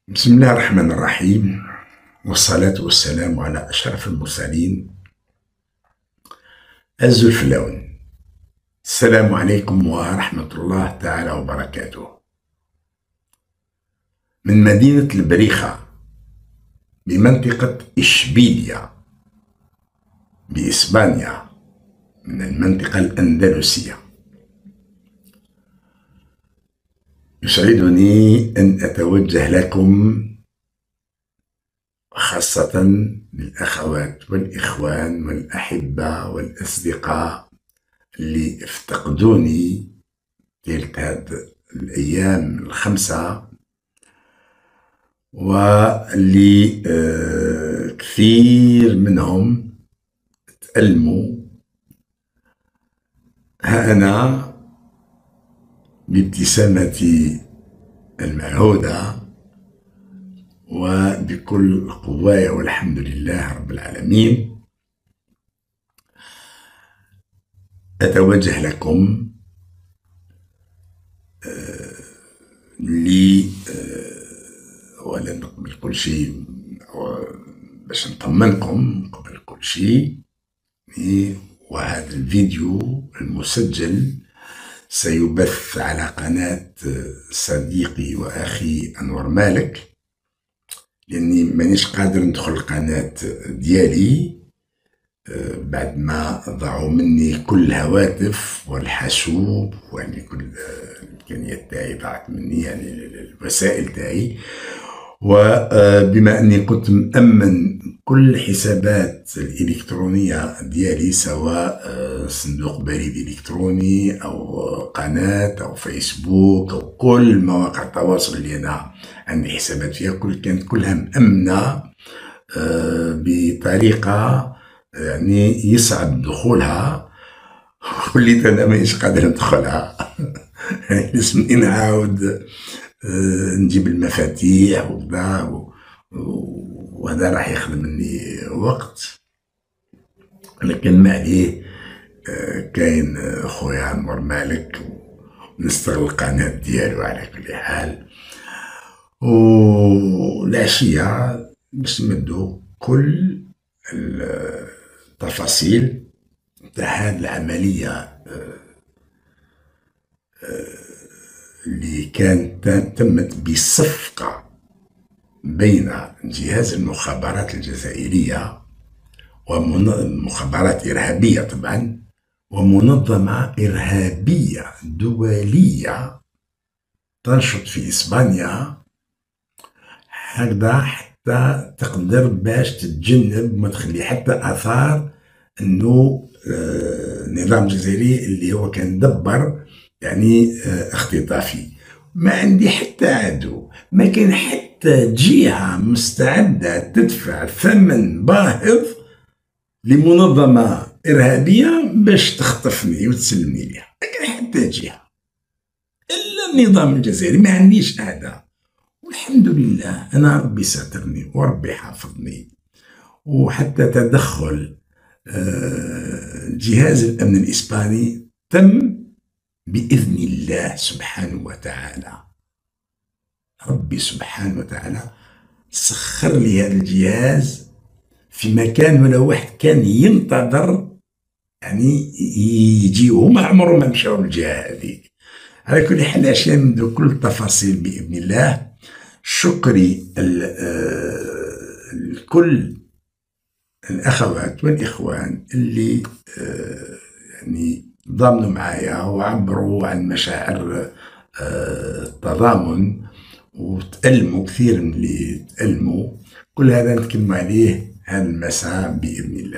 بسم الله الرحمن الرحيم، والصلاة والسلام على أشرف المرسلين الزلفلاون. السلام عليكم ورحمة الله تعالى وبركاته. من مدينة البريخة بمنطقة إشبيلية بإسبانيا، من المنطقة الأندلسية، يسعدني أن أتوجه لكم، خاصة للأخوات والإخوان والأحبة والأصدقاء اللي افتقدوني تلك هذه الأيام الخمسة، واللي كثير منهم تألموا. ها أنا بابتسامتي المعهودة وبكل قواي والحمد لله رب العالمين أتوجه لكم أولا قبل كل شيء باش نطمنكم قبل كل شيء. وهذا الفيديو المسجل سيبث على قناة صديقي وأخي أنور مالك، لأني مانيش قادر ندخل القناة ديالي بعد ما ضاعوا مني كل الهواتف والحاسوب، يعني كل الإمكانيات تاعي ضاعت مني، يعني الوسائل تاعي. وبما أني كنت مأمن كل الحسابات الإلكترونية ديالي، سواء صندوق بريد إلكتروني أو قناة أو فيسبوك أو كل مواقع التواصل اللي أنا عندي حسابات فيها، كانت كلها مأمنة بطريقة يعني يصعب دخولها، وليت أنا مانيش قادر ندخلها. لازمني نعاود نجيب المفاتيح وكذا، وهذا راح ياخذ مني وقت، لكن ما عليه. كاين خويا أنور مالك ونستغل القناة ديالو على كل حال. والعشية باش نمدو كل التفاصيل تاع هاد العملية اللي كانت تمت بصفقة بين جهاز المخابرات الجزائرية ومخابرات إرهابية طبعا، ومنظمة إرهابية دولية تنشط في إسبانيا، هكذا حتى تقدر باش تتجنب وما تخلي حتى آثار أنه النظام الجزائري اللي هو كان دبر يعني اختطافي. ما عندي حتى عدو، ما كان حتى جهة مستعدة تدفع ثمن باهظ لمنظمة إرهابية باش تخطفني وتسلمني ليها، ما كان حتى جهة إلا النظام الجزائري. ما عنديش أعداء، والحمد لله أنا ربي ساترني وربي حافظني. وحتى تدخل جهاز الأمن الإسباني تم بإذن الله سبحانه وتعالى. ربي سبحانه وتعالى سخر لي هذا الجهاز في مكان ولا واحد كان ينتظر يعني يجي، وما عمره ما مشاو للجهة هذيك. على كل حال عشان نبدو كل التفاصيل بإذن الله. شكري لكل الأخوات والإخوان اللي يعني ضامنوا معايا وعبروا عن مشاعر التضامن، وتألموا كثير من اللي تألموا. كل هذا نتكلم عليه هذا المساء بإذن الله.